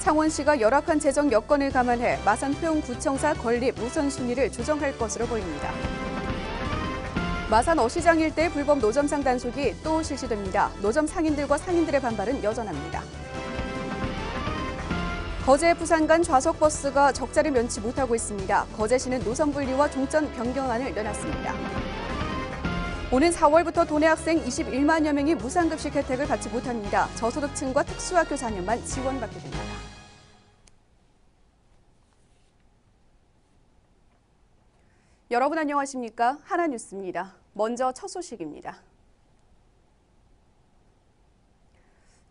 창원시가 열악한 재정 여건을 감안해 마산 회원구청사 건립 우선순위를 조정할 것으로 보입니다. 마산 어시장 일대 불법 노점상 단속이 또 실시됩니다. 노점 상인들과 상인들의 반발은 여전합니다. 거제 부산 간 좌석 버스가 적자를 면치 못하고 있습니다. 거제시는 노선 분리와 종전 변경안을 내놨습니다. 오는 4월부터 도내 학생 21만여 명이 무상급식 혜택을 받지 못합니다. 저소득층과 특수학교 4년만 지원받게 됩니다. 여러분 안녕하십니까? 하나뉴스입니다. 먼저 첫 소식입니다.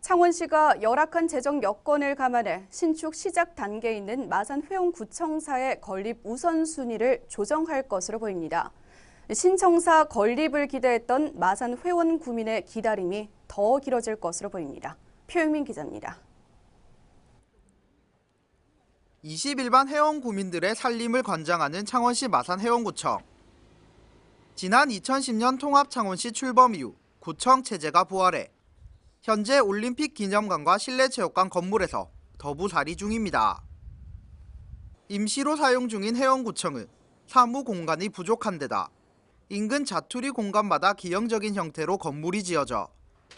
창원시가 열악한 재정 여건을 감안해 신축 시작 단계에 있는 마산 회원구청사의 건립 우선순위를 조정할 것으로 보입니다. 신청사 건립을 기대했던 마산 회원 구민의 기다림이 더 길어질 것으로 보입니다. 표영민 기자입니다. 21만 회원 구민들의 살림을 관장하는 창원시 마산 회원구청. 지난 2010년 통합 창원시 출범 이후 구청 체제가 부활해 현재 올림픽 기념관과 실내체육관 건물에서 더부살이 중입니다. 임시로 사용 중인 회원구청은 사무 공간이 부족한 데다 인근 자투리 공간마다 기형적인 형태로 건물이 지어져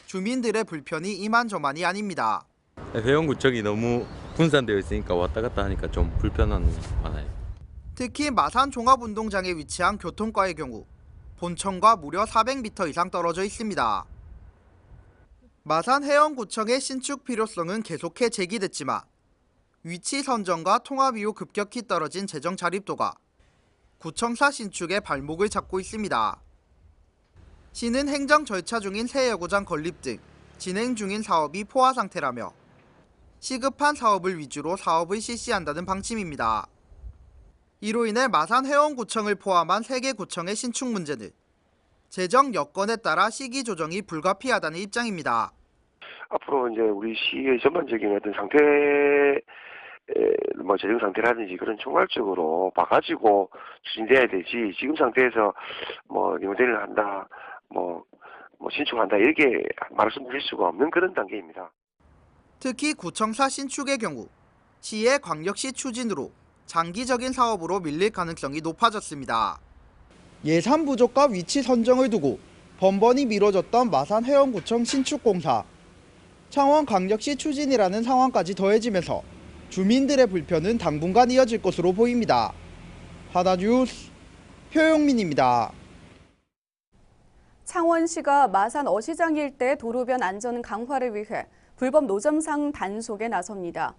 주민들의 불편이 이만저만이 아닙니다. 회원구청이 너무 분산되어 있으니까 왔다 갔다 하니까 좀 불편한 게 많아요. 특히 마산 종합운동장에 위치한 교통과의 경우 본청과 무려 400m 이상 떨어져 있습니다. 마산 회원구청의 신축 필요성은 계속해 제기됐지만 위치 선정과 통합 이후 급격히 떨어진 재정 자립도가 구청사 신축의 발목을 잡고 있습니다. 시는 행정 절차 중인 새 야구장 건립 등 진행 중인 사업이 포화 상태라며 시급한 사업을 위주로 사업을 실시한다는 방침입니다. 이로 인해 마산 회원구청을 포함한 3개 구청의 신축 문제는 재정 여건에 따라 시기 조정이 불가피하다는 입장입니다. 앞으로 이제 우리 시의 전반적인 어떤 상태, 재정 상태라든지 그런 총괄적으로 봐가지고 추진돼야 되지. 지금 상태에서 리모델링을 한다, 신축한다 이렇게 말씀드릴 수가 없는 그런 단계입니다. 특히 구청사 신축의 경우 시의 광역시 추진으로 장기적인 사업으로 밀릴 가능성이 높아졌습니다. 예산 부족과 위치 선정을 두고 번번이 미뤄졌던 마산 회원구청 신축공사. 창원광역시 추진이라는 상황까지 더해지면서 주민들의 불편은 당분간 이어질 것으로 보입니다. 하나뉴스 표영민입니다. 창원시가 마산 어시장 일대 도로변 안전 강화를 위해 불법 노점상 단속에 나섭니다.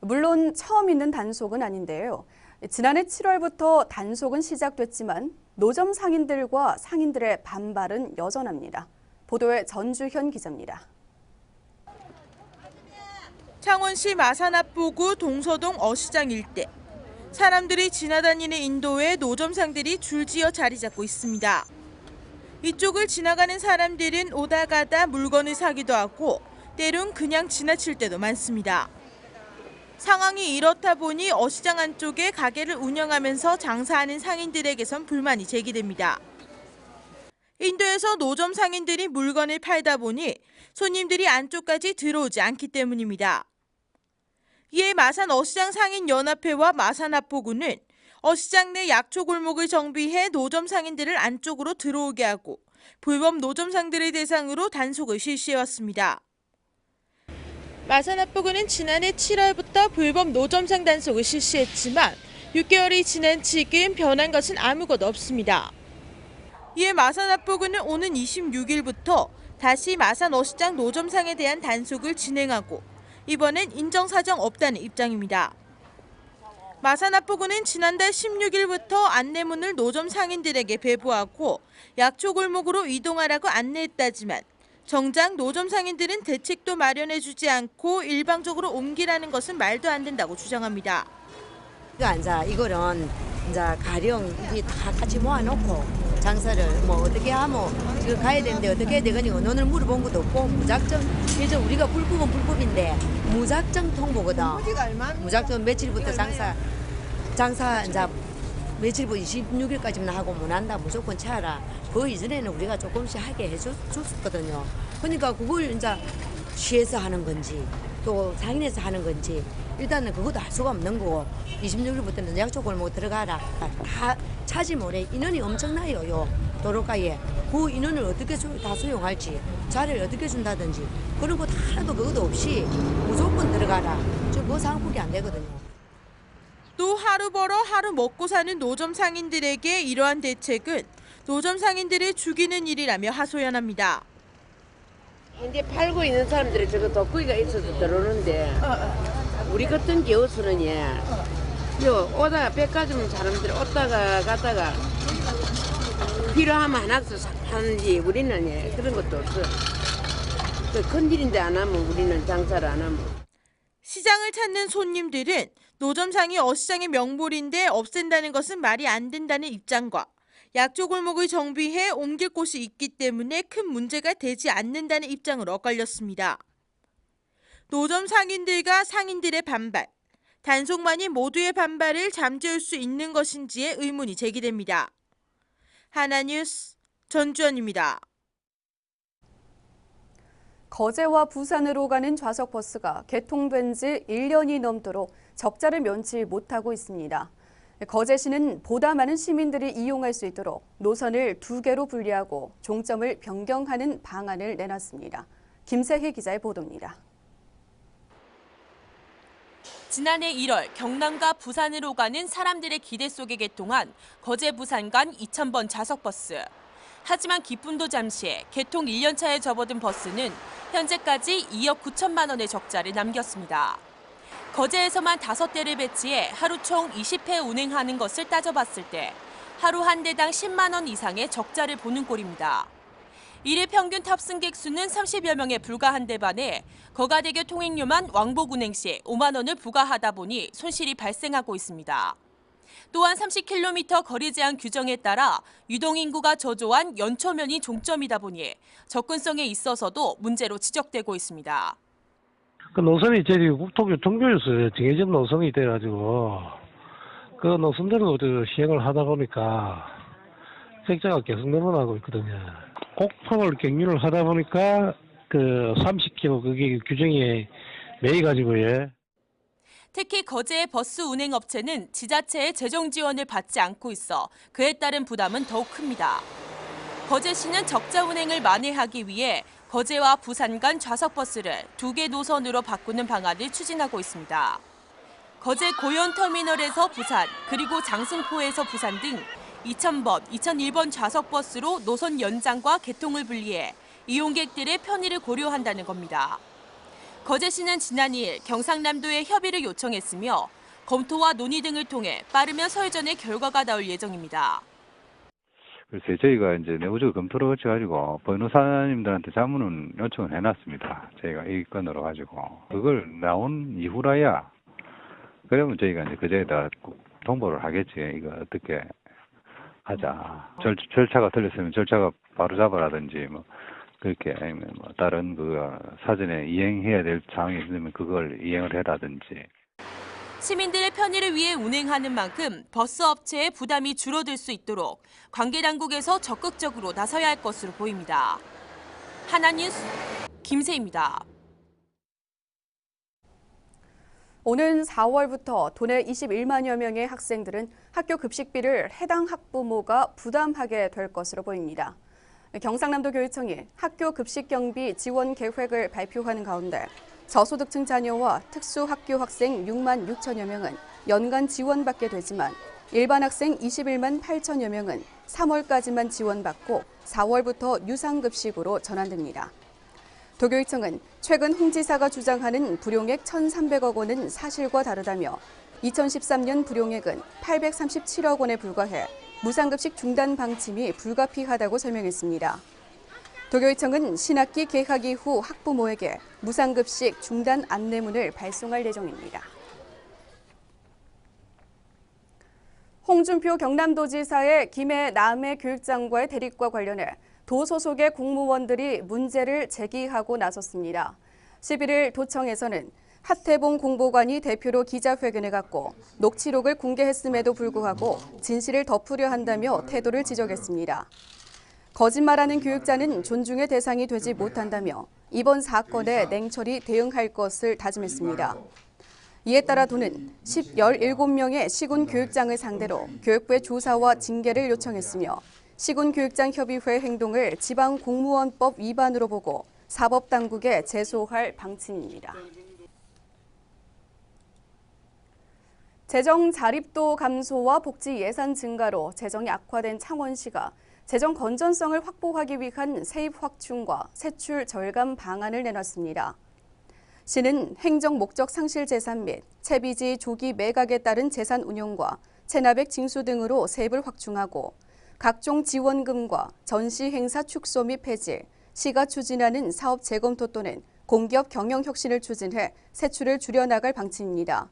물론 처음 있는 단속은 아닌데요. 지난해 7월부터 단속은 시작됐지만 노점 상인들과 상인들의 반발은 여전합니다. 보도에 전주현 기자입니다. 창원시 마산 앞보구 동서동 어시장 일대. 사람들이 지나다니는 인도에 노점상들이 줄지어 자리 잡고 있습니다. 이쪽을 지나가는 사람들은 오다 가다 물건을 사기도 하고 때론 그냥 지나칠 때도 많습니다. 상황이 이렇다 보니 어시장 안쪽에 가게를 운영하면서 장사하는 상인들에게선 불만이 제기됩니다. 인도에서 노점 상인들이 물건을 팔다 보니 손님들이 안쪽까지 들어오지 않기 때문입니다. 이에 마산 어시장 상인연합회와 마산 앞보구는 어시장 내 약초 골목을 정비해 노점 상인들을 안쪽으로 들어오게 하고 불법 노점상들을 대상으로 단속을 실시해왔습니다. 마산 앞보구는 지난해 7월부터 불법 노점상 단속을 실시했지만 6개월이 지난 지금 변한 것은 아무것도 없습니다. 이에 마산 앞보구는 오는 26일부터 다시 마산 어시장 노점상에 대한 단속을 진행하고 이번엔 인정사정 없다는 입장입니다. 마산 앞보구는 지난달 16일부터 안내문을 노점 상인들에게 배부하고 약초 골목으로 이동하라고 안내했다지만 정작 노점 상인들은 대책도 마련해주지 않고 일방적으로 옮기라는 것은 말도 안 된다고 주장합니다. 이거는 가령 다 같이 모아놓고 장사를 어떻게 하면 지금 가야 되는데 어떻게 해야 되거니 너는 물어본 것도 없고 무작정 그래서 우리가 불법은 불법인데 무작정 통보거든. 무작정 며칠부터 장사 며칠부터 26일까지만 하고 못 한다 무조건 차라. 그 이전에는 우리가 조금씩 하게 해줬거든요. 그러니까 그걸 시에서 하는 건지 또 상인에서 하는 건지 일단은 그것도 할 수가 없는 거고 26일부터는 약초 골목 들어가라. 다 차지 모래 인원이 엄청나요. 요 도로가에 그 인원을 어떻게 다 수용할지 자리를 어떻게 준다든지 그런 거 하나도 그것도 없이 무조건 들어가라. 저 그거 상품이 안 되거든요. 또 하루 벌어 하루 먹고 사는 노점 상인들에게 이러한 대책은 노점 상인들을 죽이는 일이라며 하소연합니다. 현재 팔고 있는 사람들이 저거 덕구이가 있어서 들어오는데 우리 같은 경우서는 오다가 백화점 사람들이 오다가 갔다가 필요하면 하나씩 사는지 우리는 그런 것도 없어. 큰 일인데 안 하면 우리는 장사를 안 하면. 시장을 찾는 손님들은 노점상이 어시장의 명물인데 없앤다는 것은 말이 안 된다는 입장과 약초 골목을 정비해 옮길 곳이 있기 때문에 큰 문제가 되지 않는다는 입장을 엇갈렸습니다. 노점 상인들과 상인들의 반발, 단속만이 모두의 반발을 잠재울 수 있는 것인지에 의문이 제기됩니다. 하나뉴스 전주현입니다. 거제와 부산으로 가는 좌석버스가 개통된 지 1년이 넘도록 적자를 면치 못하고 있습니다. 거제시는 보다 많은 시민들이 이용할 수 있도록 노선을 2개로 분리하고 종점을 변경하는 방안을 내놨습니다. 김세희 기자의 보도입니다. 지난해 1월 경남과 부산으로 가는 사람들의 기대 속에 개통한 거제 부산 간 2,000번 좌석버스. 하지만 기쁨도 잠시 개통 1년차에 접어든 버스는 현재까지 2억 9천만 원의 적자를 남겼습니다. 거제에서만 5대를 배치해 하루 총 20회 운행하는 것을 따져봤을 때 하루 한 대당 10만 원 이상의 적자를 보는 꼴입니다. 일일 평균 탑승객 수는 30여 명에 불과한데 반해 거가대교 통행료만 왕복 운행 시 5만 원을 부과하다 보니 손실이 발생하고 있습니다. 또한 30km 거리 제한 규정에 따라 유동인구가 저조한 연초면이 종점이다 보니 접근성에 있어서도 문제로 지적되고 있습니다. 그 노선이 저희 국토교통부에서 정해진 노선이 돼가지고 그 노선대로 시행을 하다 보니까 적자가 계속 늘어나고 있거든요. 곡폭을 경유를 하다 보니까 그 30km 그게 규정에 매여가지고요. 특히 거제의 버스 운행 업체는 지자체의 재정 지원을 받지 않고 있어 그에 따른 부담은 더욱 큽니다. 거제시는 적자 운행을 만회하기 위해 거제와 부산 간 좌석버스를 2개 노선으로 바꾸는 방안을 추진하고 있습니다. 거제 고현터미널에서 부산, 그리고 장승포에서 부산 등 2,000번, 2,001번 좌석버스로 노선 연장과 개통을 분리해 이용객들의 편의를 고려한다는 겁니다. 거제시는 지난 2일 경상남도에 협의를 요청했으며 검토와 논의 등을 통해 빠르면 설 전에 결과가 나올 예정입니다. 글쎄 저희가 이제 내부적으로 검토를 거쳐가지고 변호사님들한테 자문은 요청을 해놨습니다. 저희가 이 건으로 가지고 그걸 나온 이후라야 그러면 저희가 이제 그제에다 통보를 하겠지. 이거 어떻게 하자. 절차가 틀렸으면 절차가 바로 잡아라든지 뭐 그렇게 아니면 뭐 다른 그 사전에 이행해야 될 사항이 있으면 그걸 이행을 해라든지. 시민들의 편의를 위해 운행하는 만큼 버스 업체의 부담이 줄어들 수 있도록 관계당국에서 적극적으로 나서야 할 것으로 보입니다. 하나뉴스 김세희입니다. 오는 4월부터 도내 21만여 명의 학생들은 학교 급식비를 해당 학부모가 부담하게 될 것으로 보입니다. 경상남도 교육청이 학교 급식 경비 지원 계획을 발표하는 가운데 저소득층 자녀와 특수학교 학생 6만 6천여 명은 연간 지원받게 되지만 일반 학생 21만 8천여 명은 3월까지만 지원받고 4월부터 유상급식으로 전환됩니다. 도교육청은 최근 홍 지사가 주장하는 불용액 1,300억 원은 사실과 다르다며 2013년 불용액은 837억 원에 불과해 무상급식 중단 방침이 불가피하다고 설명했습니다. 도교육청은 신학기 개학 이후 학부모에게 무상급식 중단 안내문을 발송할 예정입니다. 홍준표 경남도지사의 김해 남해 교육장과의 대립과 관련해 도 소속의 공무원들이 문제를 제기하고 나섰습니다. 11일 도청에서는 하태봉 공보관이 대표로 기자회견을 갖고 녹취록을 공개했음에도 불구하고 진실을 덮으려 한다며 태도를 지적했습니다. 거짓말하는 교육자는 존중의 대상이 되지 못한다며 이번 사건에 냉철히 대응할 것을 다짐했습니다. 이에 따라 도는 17명의 시군 교육장을 상대로 교육부에 조사와 징계를 요청했으며 시군교육장협의회 행동을 지방공무원법 위반으로 보고 사법당국에 제소할 방침입니다. 재정 자립도 감소와 복지 예산 증가로 재정이 악화된 창원시가 재정 건전성을 확보하기 위한 세입 확충과 세출 절감 방안을 내놨습니다. 시는 행정 목적 상실 재산 및 채비지 조기 매각에 따른 재산 운용과 체납액 징수 등으로 세입을 확충하고 각종 지원금과 전시 행사 축소 및 폐지, 시가 추진하는 사업 재검토 또는 공기업 경영 혁신을 추진해 세출을 줄여나갈 방침입니다.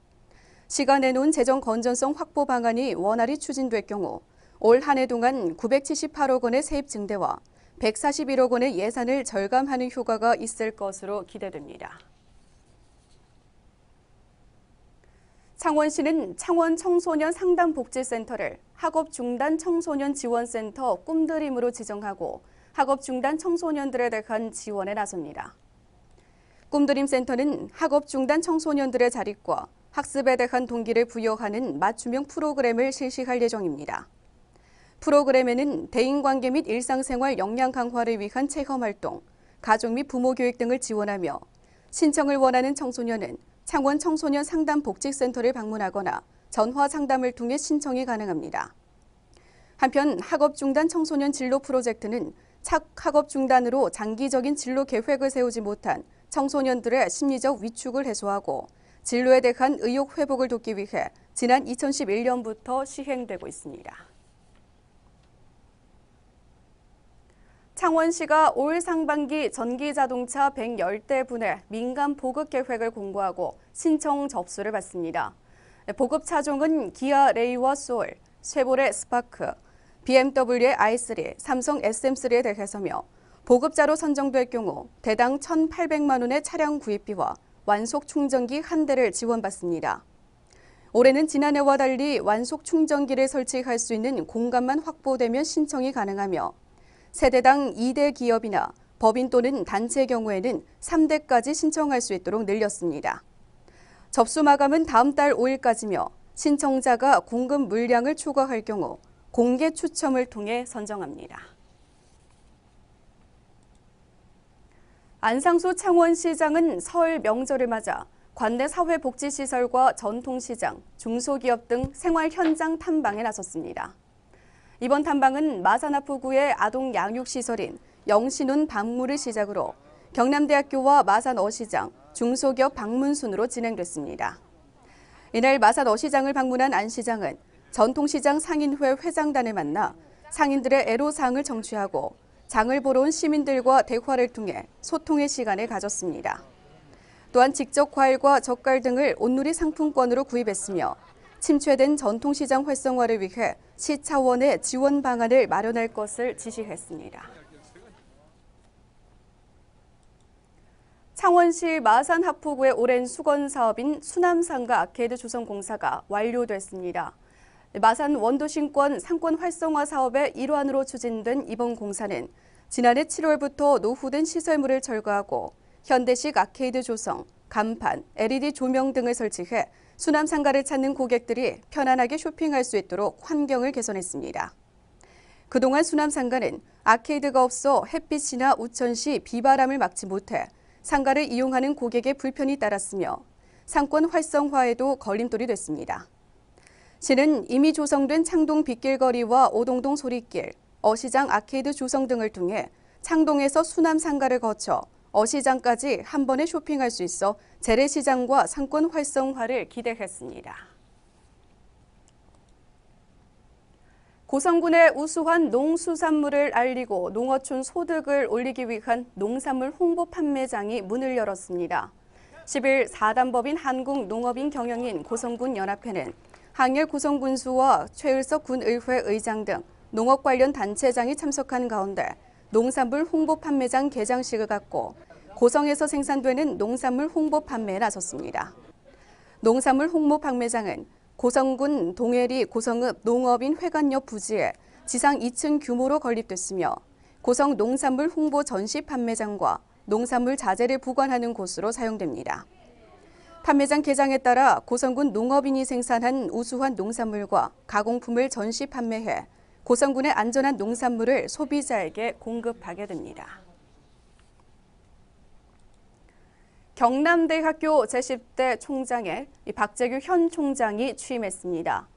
시가 내놓은 재정 건전성 확보 방안이 원활히 추진될 경우 올 한 해 동안 978억 원의 세입 증대와 141억 원의 예산을 절감하는 효과가 있을 것으로 기대됩니다. 창원시는 창원 청소년 상담복지센터를 학업중단 청소년 지원센터 꿈드림으로 지정하고 학업중단 청소년들에 대한 지원에 나섭니다. 꿈드림 센터는 학업중단 청소년들의 자립과 학습에 대한 동기를 부여하는 맞춤형 프로그램을 실시할 예정입니다. 프로그램에는 대인관계 및 일상생활 역량 강화를 위한 체험활동, 가족 및 부모 교육 등을 지원하며 신청을 원하는 청소년은 창원 청소년 상담복지센터를 방문하거나 전화 상담을 통해 신청이 가능합니다. 한편 학업중단 청소년 진로 프로젝트는 학업중단으로 장기적인 진로 계획을 세우지 못한 청소년들의 심리적 위축을 해소하고 진로에 대한 의욕 회복을 돕기 위해 지난 2011년부터 시행되고 있습니다. 창원시가 올 상반기 전기자동차 110대 분의 민간 보급 계획을 공고하고 신청 접수를 받습니다. 보급 차종은 기아 레이와 소울, 쉐보레 스파크, BMW의 i3, 삼성 SM3에 대해서며 보급자로 선정될 경우 대당 1,800만 원의 차량 구입비와 완속 충전기 한 대를 지원받습니다. 올해는 지난해와 달리 완속 충전기를 설치할 수 있는 공간만 확보되면 신청이 가능하며 세대당 2대 기업이나 법인 또는 단체의 경우에는 3대까지 신청할 수 있도록 늘렸습니다. 접수 마감은 다음 달 5일까지며 신청자가 공급 물량을 초과할 경우 공개 추첨을 통해 선정합니다. 안상수 창원시장은 설 명절을 맞아 관내 사회복지시설과 전통시장, 중소기업 등 생활 현장 탐방에 나섰습니다. 이번 탐방은 마산하포구의 아동 양육시설인 영신운 박물을 시작으로 경남대학교와 마산어시장, 중소기업 방문 순으로 진행됐습니다. 이날 마산어시장을 방문한 안 시장은 전통시장 상인회 회장단을 만나 상인들의 애로사항을 정취하고 장을 보러 온 시민들과 대화를 통해 소통의 시간을 가졌습니다. 또한 직접 과일과 젓갈 등을 온누리 상품권으로 구입했으며 침체된 전통시장 활성화를 위해 시 차원의 지원 방안을 마련할 것을 지시했습니다. 창원시 마산하포구의 오랜 수건 사업인 수남상가 아케이드 조성 공사가 완료됐습니다. 마산 원도심권 상권 활성화 사업의 일환으로 추진된 이번 공사는 지난해 7월부터 노후된 시설물을 철거하고 현대식 아케이드 조성, 간판, LED 조명 등을 설치해 수남상가를 찾는 고객들이 편안하게 쇼핑할 수 있도록 환경을 개선했습니다. 그동안 수남상가는 아케이드가 없어 햇빛이나 우천 시 비바람을 막지 못해 상가를 이용하는 고객의 불편이 따랐으며 상권 활성화에도 걸림돌이 됐습니다. 시는 이미 조성된 창동 빗길거리와 오동동 소리길, 어시장 아케이드 조성 등을 통해 창동에서 수남상가를 거쳐 어시장까지 한 번에 쇼핑할 수 있어 재래시장과 상권 활성화를 기대했습니다. 고성군의 우수한 농수산물을 알리고 농어촌 소득을 올리기 위한 농산물 홍보 판매장이 문을 열었습니다. 10일 4단법인 한국농업인 경영인 고성군 연합회는 항일 고성군수와 최을석 군의회 의장 등 농업 관련 단체장이 참석한 가운데 농산물 홍보 판매장 개장식을 갖고 고성에서 생산되는 농산물 홍보 판매에 나섰습니다. 농산물 홍보 판매장은 고성군 동해리 고성읍 농업인 회관 옆 부지에 지상 2층 규모로 건립됐으며 고성 농산물 홍보 전시 판매장과 농산물 자재를 보관하는 곳으로 사용됩니다. 판매장 개장에 따라 고성군 농업인이 생산한 우수한 농산물과 가공품을 전시 판매해 고성군의 안전한 농산물을 소비자에게 공급하게 됩니다. 경남대학교 제10대 총장에 박재규 현 총장이 취임했습니다.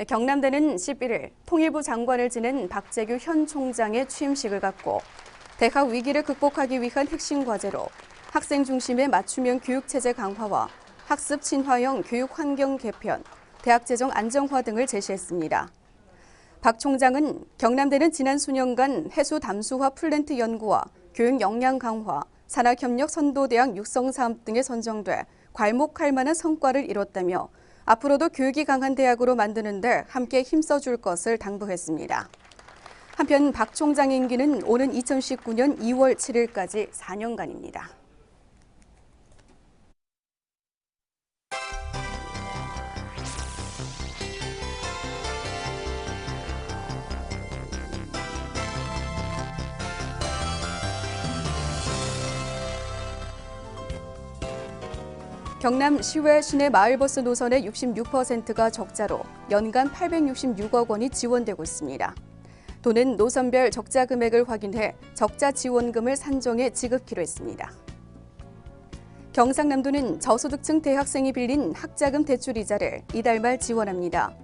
경남대는 11일 통일부 장관을 지낸 박재규 현 총장의 취임식을 갖고 대학 위기를 극복하기 위한 핵심 과제로 학생 중심의 맞춤형 교육체제 강화와 학습 친화형 교육 환경 개편, 대학 재정 안정화 등을 제시했습니다. 박 총장은 경남대는 지난 수년간 해수 담수화 플랜트 연구와 교육 역량 강화, 산학협력 선도대학 육성 사업 등에 선정돼 괄목할 만한 성과를 이뤘다며 앞으로도 교육이 강한 대학으로 만드는 데 함께 힘써줄 것을 당부했습니다. 한편 박 총장 임기는 오는 2019년 2월 7일까지 4년간입니다. 경남 시외 시내 마을버스 노선의 66%가 적자로 연간 866억 원이 지원되고 있습니다. 도는 노선별 적자 금액을 확인해 적자 지원금을 산정해 지급키로 했습니다. 경상남도는 저소득층 대학생이 빌린 학자금 대출 이자를 이달 말 지원합니다.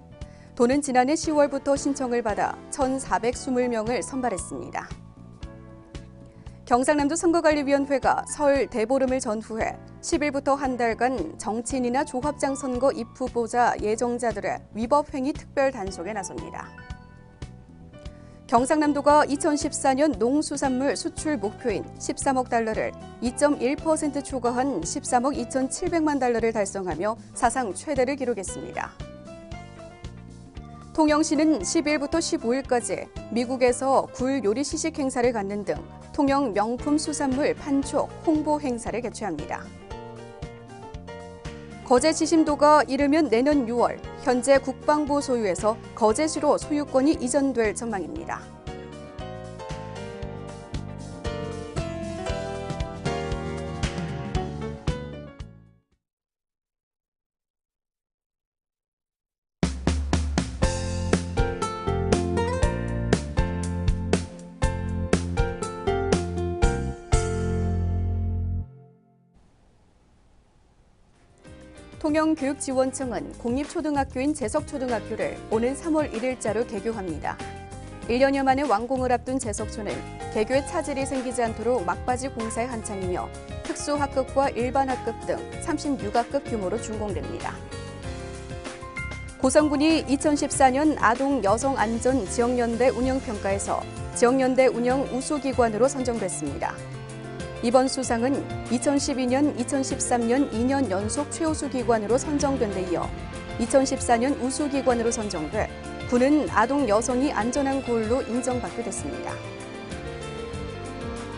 도는 지난해 10월부터 신청을 받아 1,420명을 선발했습니다. 경상남도 선거관리위원회가 설 대보름을 전후해 10일부터 한 달간 정치인이나 조합장 선거 입후보자 예정자들의 위법 행위 특별 단속에 나섭니다. 경상남도가 2014년 농수산물 수출 목표인 13억 달러를 2.1% 초과한 13억 2,700만 달러를 달성하며 사상 최대를 기록했습니다. 통영시는 10일부터 15일까지 미국에서 굴 요리 시식 행사를 갖는 등 통영 명품 수산물 판촉 홍보 행사를 개최합니다. 거제 지심도가 이르면 내년 6월 현재 국방부 소유에서 거제시로 소유권이 이전될 전망입니다. 통영교육지원청은 공립초등학교인 재석초등학교를 오는 3월 1일자로 개교합니다. 1년여 만에 완공을 앞둔 재석초는 개교에 차질이 생기지 않도록 막바지 공사에 한창이며 특수학급과 일반학급 등 36학급 규모로 준공됩니다. 고성군이 2014년 아동 여성 안전 지역연대 운영평가에서 지역연대 운영 우수기관으로 선정됐습니다. 이번 수상은 2012년, 2013년 2년 연속 최우수 기관으로 선정된 데 이어 2014년 우수 기관으로 선정돼 군은 아동 여성이 안전한 고을로 인정받게 됐습니다.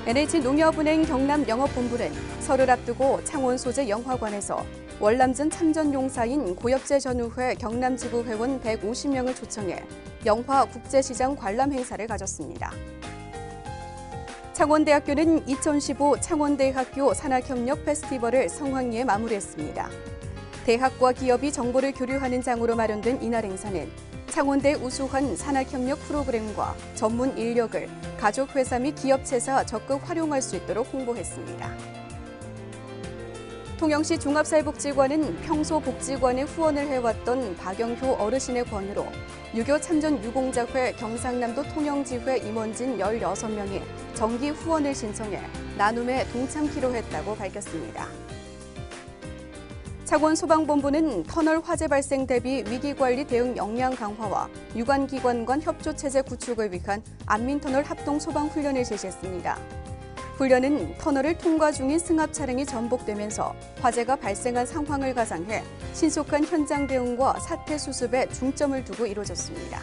NH농협은행 경남영업본부는 설을 앞두고 창원 소재 영화관에서 월남전 참전용사인 고엽제 전우회 경남지부 회원 150명을 초청해 영화 국제시장 관람 행사를 가졌습니다. 창원대학교는 2015 창원대학교 산학협력 페스티벌을 성황리에 마무리했습니다. 대학과 기업이 정보를 교류하는 장으로 마련된 이날 행사는 창원대 우수한 산학협력 프로그램과 전문 인력을 가족회사 및 기업체사 적극 활용할 수 있도록 홍보했습니다. 통영시 종합사회복지관은 평소 복지관에 후원을 해왔던 박영효 어르신의 권유로 유교 참전 유공자회 경상남도 통영지회 임원진 16명이 정기 후원을 신청해 나눔에 동참키로 했다고 밝혔습니다. 창원소방본부는 터널 화재 발생 대비 위기관리 대응 역량 강화와 유관기관 간 협조체제 구축을 위한 안민터널 합동소방훈련을 실시했습니다. 훈련은 터널을 통과 중인 승합 차량이 전복되면서 화재가 발생한 상황을 가상해 신속한 현장 대응과 사태 수습에 중점을 두고 이루어졌습니다.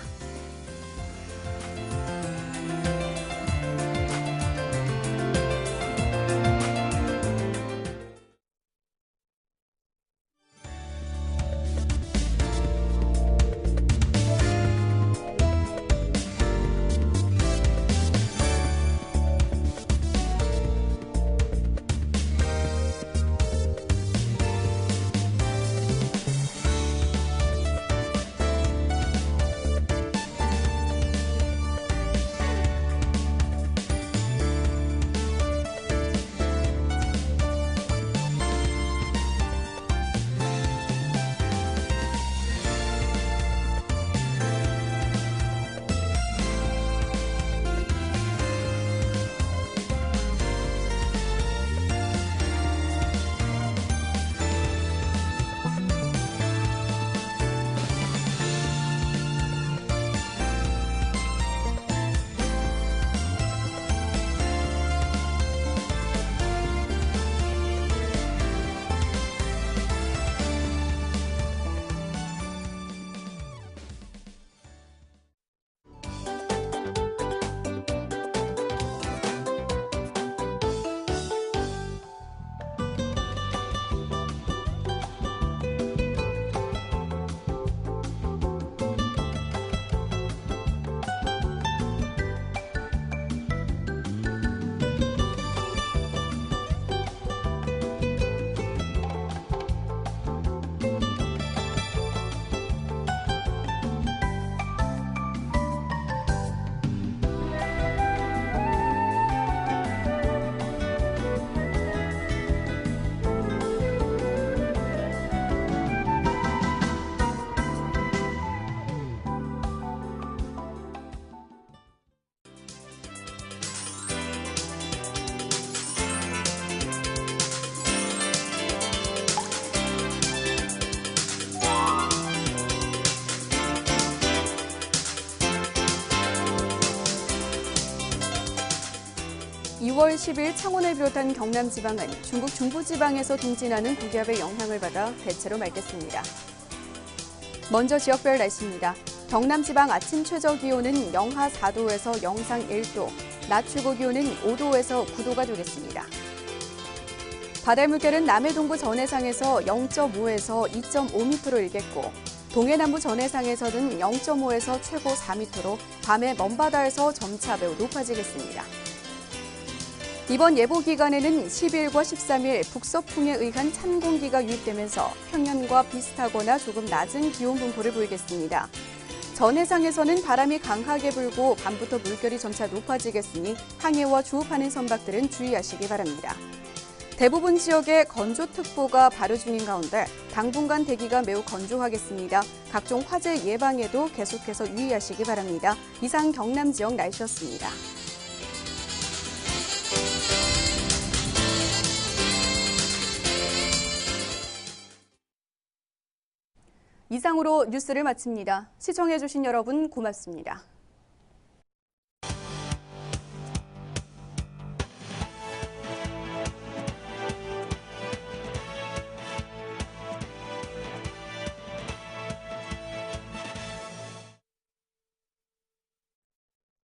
6월 10일 창원을 비롯한 경남 지방은 중국 중부지방에서 동진하는 고기압의 영향을 받아 대체로 맑겠습니다. 먼저 지역별 날씨입니다. 경남 지방 아침 최저 기온은 영하 4도에서 영상 1도, 낮 최고 기온은 5도에서 9도가 되겠습니다. 바다의 물결은 남해 동부 전해상에서 0.5에서 2.5m로 일겠고, 동해 남부 전해상에서는 0.5에서 최고 4m로 밤에 먼바다에서 점차 매우 높아지겠습니다. 이번 예보 기간에는 10일과 13일 북서풍에 의한 찬 공기가 유입되면서 평년과 비슷하거나 조금 낮은 기온 분포를 보이겠습니다. 전해상에서는 바람이 강하게 불고 밤부터 물결이 점차 높아지겠으니 항해와 주업하는 선박들은 주의하시기 바랍니다. 대부분 지역에 건조특보가 발효 중인 가운데 당분간 대기가 매우 건조하겠습니다. 각종 화재 예방에도 계속해서 유의하시기 바랍니다. 이상 경남 지역 날씨였습니다. 이상으로 뉴스를 마칩니다. 시청해주신 여러분 고맙습니다.